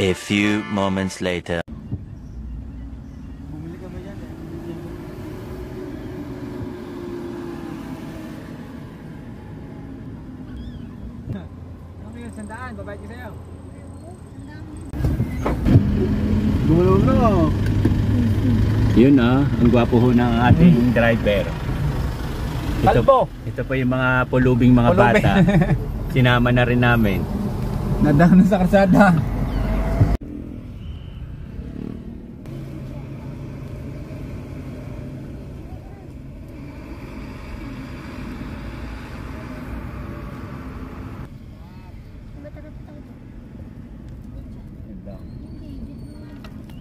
A few moments later. Bumili ka ba yan? Ano yung sandaan? Babayad ko sa'yo. Gumalaw na. Yun ang gwapo ho ng ating driver. Ito pa yung mga pulubing mga bata. Sinama na rin namin. Nadaan na sa karsada.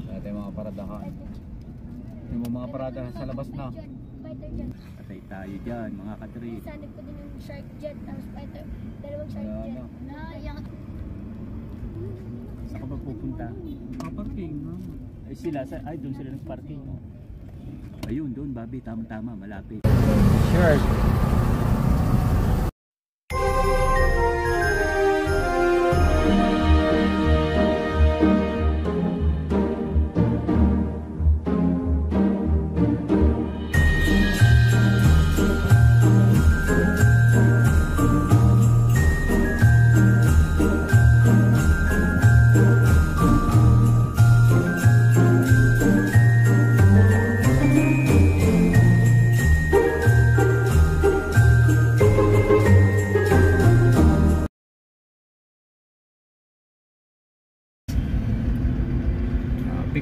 Dati mga paradahan. Yung mga parada sa labas na. Patay tayo dyan mga katrip. Sanib ko din yung shark jet, tapos fighter, dalawang shark jet. Naiyangat ko. Saan ka ba pupunta? Parking. Ay sila, doon sila nagparking. Ayun, doon Bobby, tama-tama, malapit. Sure.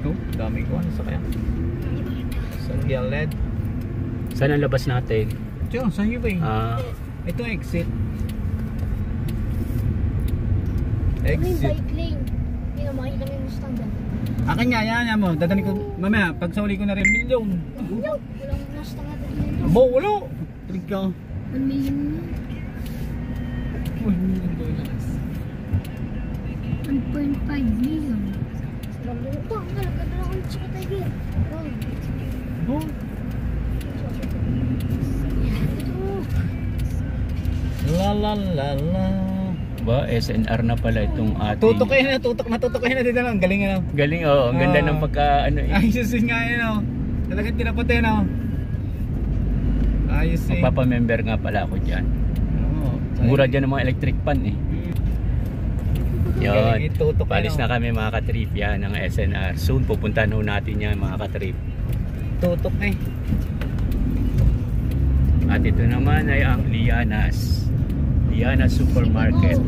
Ko, dami ko. Ano sa kaya? Sa LED. Saan ang labas natin? Diyan, sa highway. Ito exit. May bike lane. Hindi na makikita mo yung Mustang dyan. Akin nga, yan mo. Dadali ko, mamaya, pag sauli ko na rin, milyon. Walang Mustang natin dito. Wala. Trig ka. 1 million yun. $1 million. 1.5 million. Ito, ang ganda ako ng Chico Tiger. Oh. La la la la. Ba, SNR na pala itong ating... Tutok na dito lang. Galing yan. Galing, ang ganda ng pagka... Ayos nga yan. Talagang tinaputi na. Ayos eh. Magpapamember nga pala ako dyan. Mura dyan ng mga electric pan eh. Yun, palis na kami mga katrip yan ng SNR. Soon pupuntahan ho natin yan mga katrip. Tutok na eh. At ito naman ay ang Lianas Supermarket.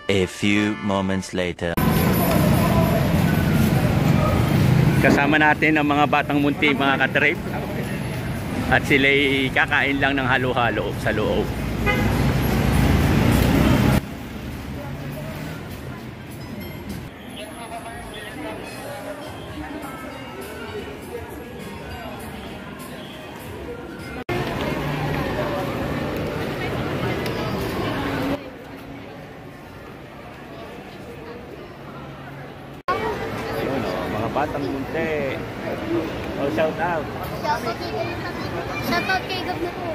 A few moments later. Kasama natin ang mga batang munti mga katrip. At sila'y kakain lang ng halo-halo sa loob. Mga batang munti. Shout out. Shoutout kay Gab na po.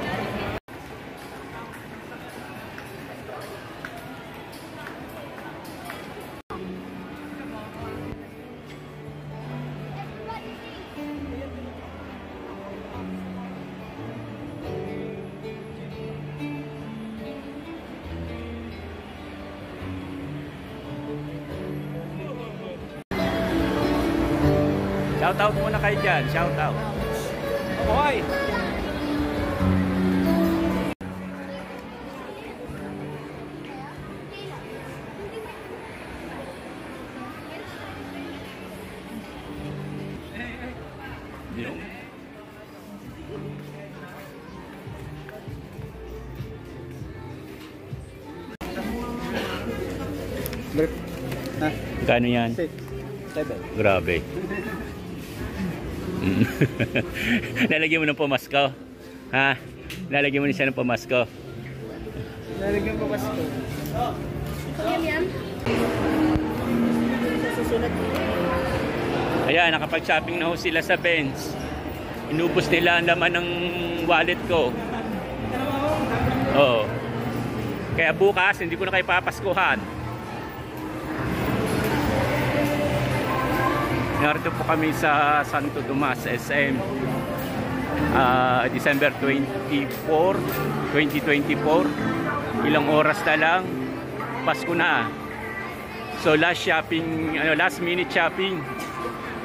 Shout out muna kayo dyan. Shout out. Hoy! Kano yan? 7. Grabe. Nalagyan mo ng pamasko? Ha? Nalagyan mo na siya ng pamasko? Nalagyan ko pasko. Yam. Susunod. Ayan, nakapag-shopping na ho sila sa Benz. Inubos nila ang laman ng wallet ko. Oo. Kaya bukas, hindi ko na kayo papaskuhan. Narito po kami sa Santo Tomas, SM. December 24, 2024. Ilang oras na lang, Pasko na. So last shopping, last minute shopping.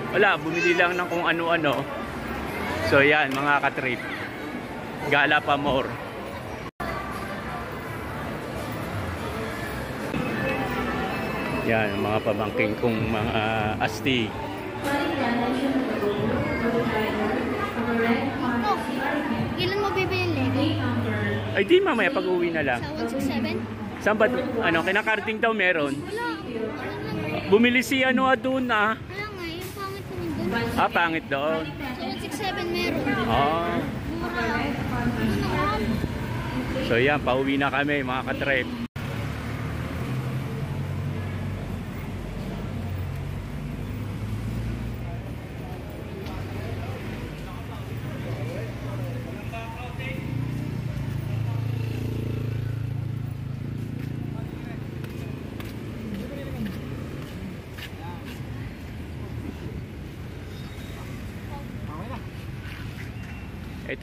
Wala, bumili lang ng kung ano-ano. So yan, mga katrip. Gala pa more. Yan, mga pamangking kong mga astig. Ilan mo bibili Lego? Ay di, mamaya pag-uwi na lang. Sa 167? Saan ba, kinakarting daw meron? Wala. Bumili si doon ah. Kaya nga, yung pangit ko nandun. Ah, pangit doon. Sa 167 meron. Ah. Mura lang. Ano naman? So yan, pauwi na kami mga katrip.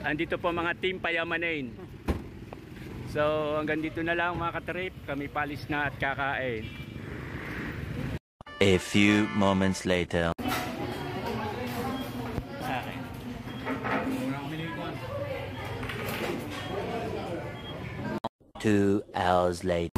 Andito po mga team Payamanin. So hanggang dito na lang mga katrip. Kami palis na at kakain. A few moments later. 2 hours later.